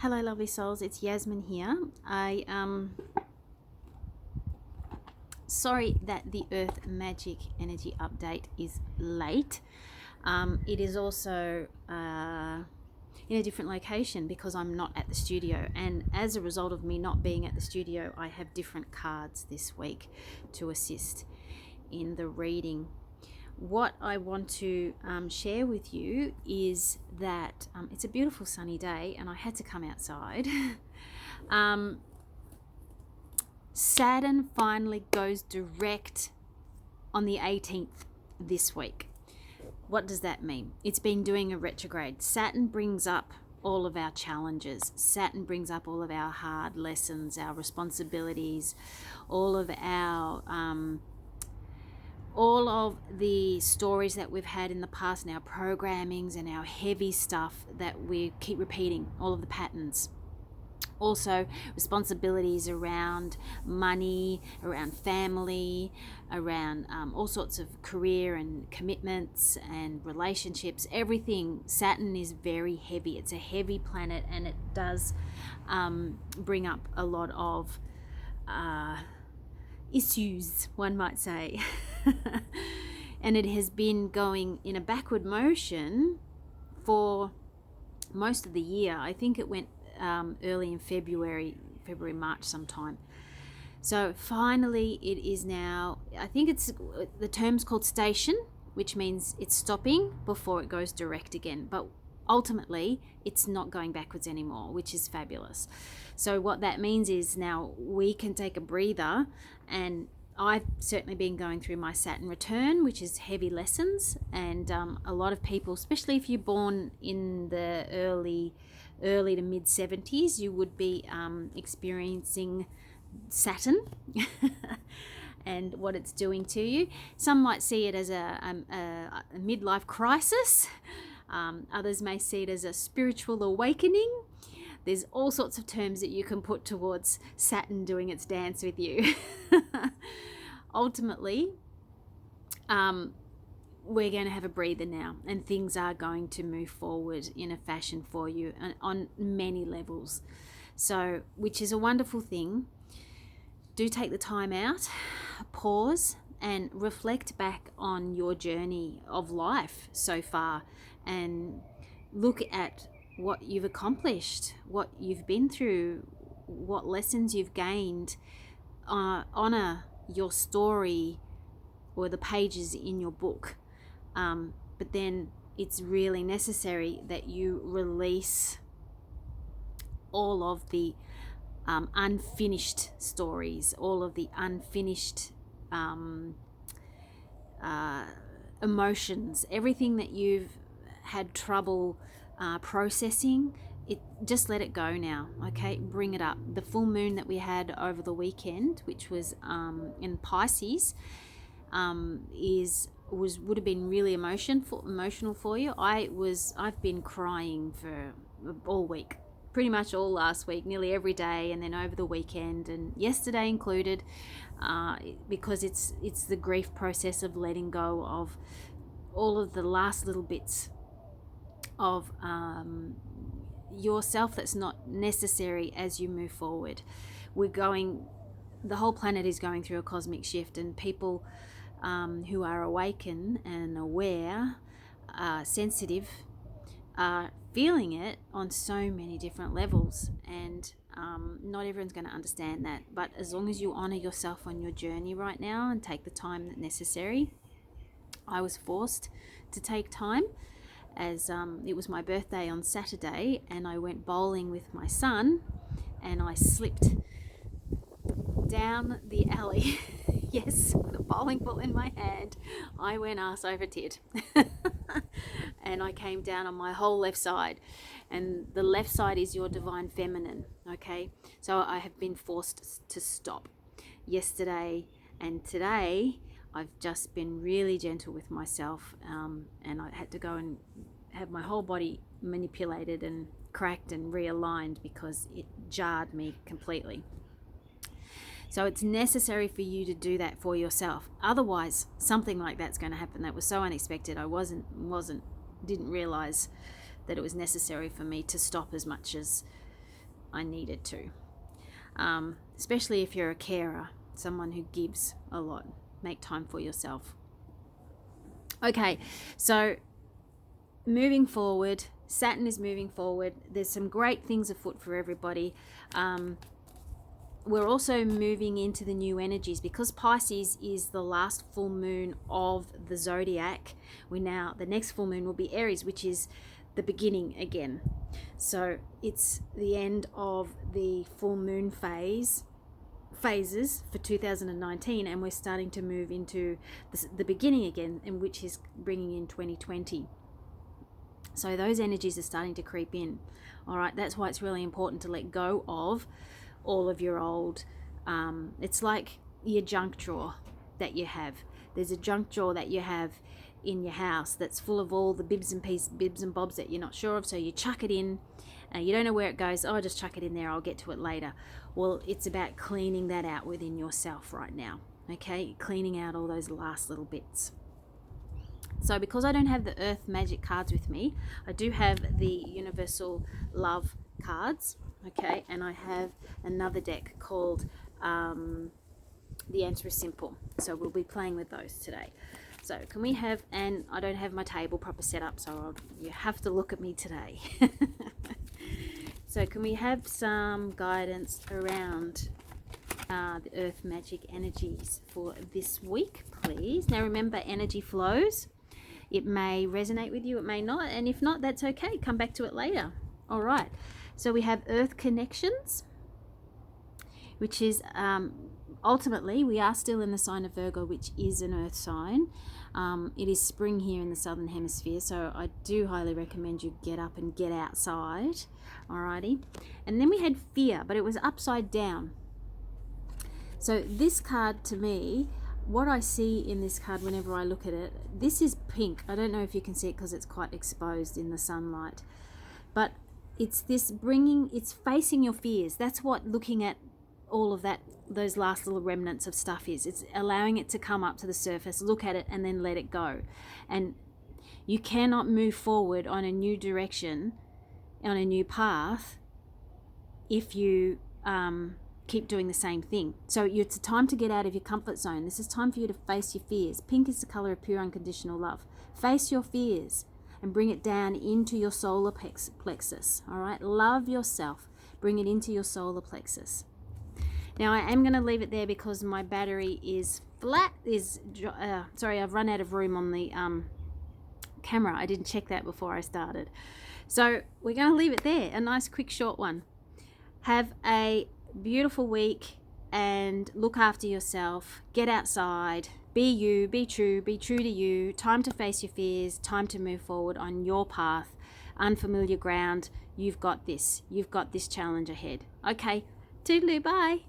Hello, lovely souls. It's Yasmin here. Sorry that the Earth Magic Energy update is late. It is also in a different location because I'm not at the studio, and as a result of me not being at the studio, I have different cards this week to assist in the reading. What I want to share with you is that it's a beautiful sunny day and I had to come outside. Saturn finally goes direct on the 18th this week. What does that mean? It's been doing a retrograde. Saturn brings up all of our challenges. Saturn brings up all of our hard lessons, our responsibilities, all of the stories that we've had in the past and our programmings and our heavy stuff that we keep repeating, all of the patterns. Also, responsibilities around money, around family, around all sorts of career and commitments and relationships, everything. Saturn is very heavy. It's a heavy planet, and it does bring up a lot of issues, one might say. And it has been going in a backward motion for most of the year. I think it went early in February, March sometime. So finally it is now, I think it's, the term's called station, which means it's stopping before it goes direct again. But ultimately it's not going backwards anymore, which is fabulous. So what that means is now we can take a breather, and I've certainly been going through my Saturn return, which is heavy lessons, and a lot of people, especially if you're born in the early to mid 70s, you would be experiencing Saturn and what it's doing to you. Some might see it as a midlife crisis. Others may see it as a spiritual awakening. There's all sorts of terms that you can put towards Saturn doing its dance with you. Ultimately, we're going to have a breather now, and things are going to move forward in a fashion for you on many levels. So, which is a wonderful thing. Do take the time out, pause, and reflect back on your journey of life so far, and look at what you've accomplished, what you've been through, what lessons you've gained. Honor your story or the pages in your book. But then it's really necessary that you release all of the unfinished stories, all of the unfinished emotions, everything that you've had trouble processing. Just let it go now, okay? Bring it up. The full moon that we had over the weekend, which was in Pisces, would have been really emotional for you. I've been crying for all week, pretty much all last week, nearly every day, and then over the weekend and yesterday included, because it's the grief process of letting go of all of the last little bits of yourself that's not necessary as you move forward. The whole planet is going through a cosmic shift, and people who are awakened and aware, sensitive, are feeling it on so many different levels, and not everyone's going to understand that. But as long as you honor yourself on your journey right now and take the time that's necessary. I was forced to take time, as it was my birthday on Saturday, and I went bowling with my son, and I slipped down the alley. Yes, with a bowling ball in my hand, I went arse over tit. And I came down on my whole left side, and the left side is your divine feminine, okay? So I have been forced to stop yesterday and today. I've just been really gentle with myself, and I had to go and have my whole body manipulated and cracked and realigned because it jarred me completely. So it's necessary for you to do that for yourself. Otherwise, something like that's going to happen. That was so unexpected. I didn't realize that it was necessary for me to stop as much as I needed to. Especially if you're a carer, someone who gives a lot. Make time for yourself. Okay, so moving forward, Saturn is moving forward. There's some great things afoot for everybody. We're also moving into the new energies because Pisces is the last full moon of the zodiac. The next full moon will be Aries, which is the beginning again. So it's the end of the full moon phases for 2019, and we're starting to move into the beginning again, in which is bringing in 2020. So those energies are starting to creep in. All right, that's why it's really important to let go of all of your old, it's like your junk drawer that you have. There's a junk drawer that you have in your house that's full of all the bibs and bobs that you're not sure of, so you chuck it in. You don't know where it goes. Oh, just chuck it in there, I'll get to it later. Well, it's about cleaning that out within yourself right now. Okay, cleaning out all those last little bits. So because I don't have the Earth Magic cards with me, I do have the Universal Love cards. Okay, and I have another deck called The Answer is Simple. So we'll be playing with those today. So can we have, and I don't have my table proper set up, so you have to look at me today. So can we have some guidance around the Earth Magic energies for this week, please? Now remember, energy flows. It may resonate with you, it may not, and if not, that's okay. Come back to it later. All right. So we have Earth connections, which is ultimately we are still in the sign of Virgo, which is an Earth sign. It is spring here in the Southern Hemisphere, so I do highly recommend you get up and get outside. Alrighty. And then we had Fear, but it was upside down. So this card, to me, what I see in this card whenever I look at it, this is pink. I don't know if you can see it because it's quite exposed in the sunlight, but it's facing your fears. That's what looking at all of that, those last little remnants of stuff is. It's allowing it to come up to the surface, look at it, and then let it go. And you cannot move forward on a new direction, on a new path, if you keep doing the same thing. So it's time to get out of your comfort zone. This is time for you to face your fears. Pink is the color of pure unconditional love. Face your fears and bring it down into your solar plexus. All right, love yourself. Bring it into your solar plexus. Now I am going to leave it there because my battery is flat. Sorry, I've run out of room on the camera. I didn't check that before I started. So we're going to leave it there. A nice, quick, short one. Have a beautiful week and look after yourself. Get outside. Be you. Be true to you. Time to face your fears. Time to move forward on your path. Unfamiliar ground. You've got this. You've got this challenge ahead. Okay. Toodaloo. Bye.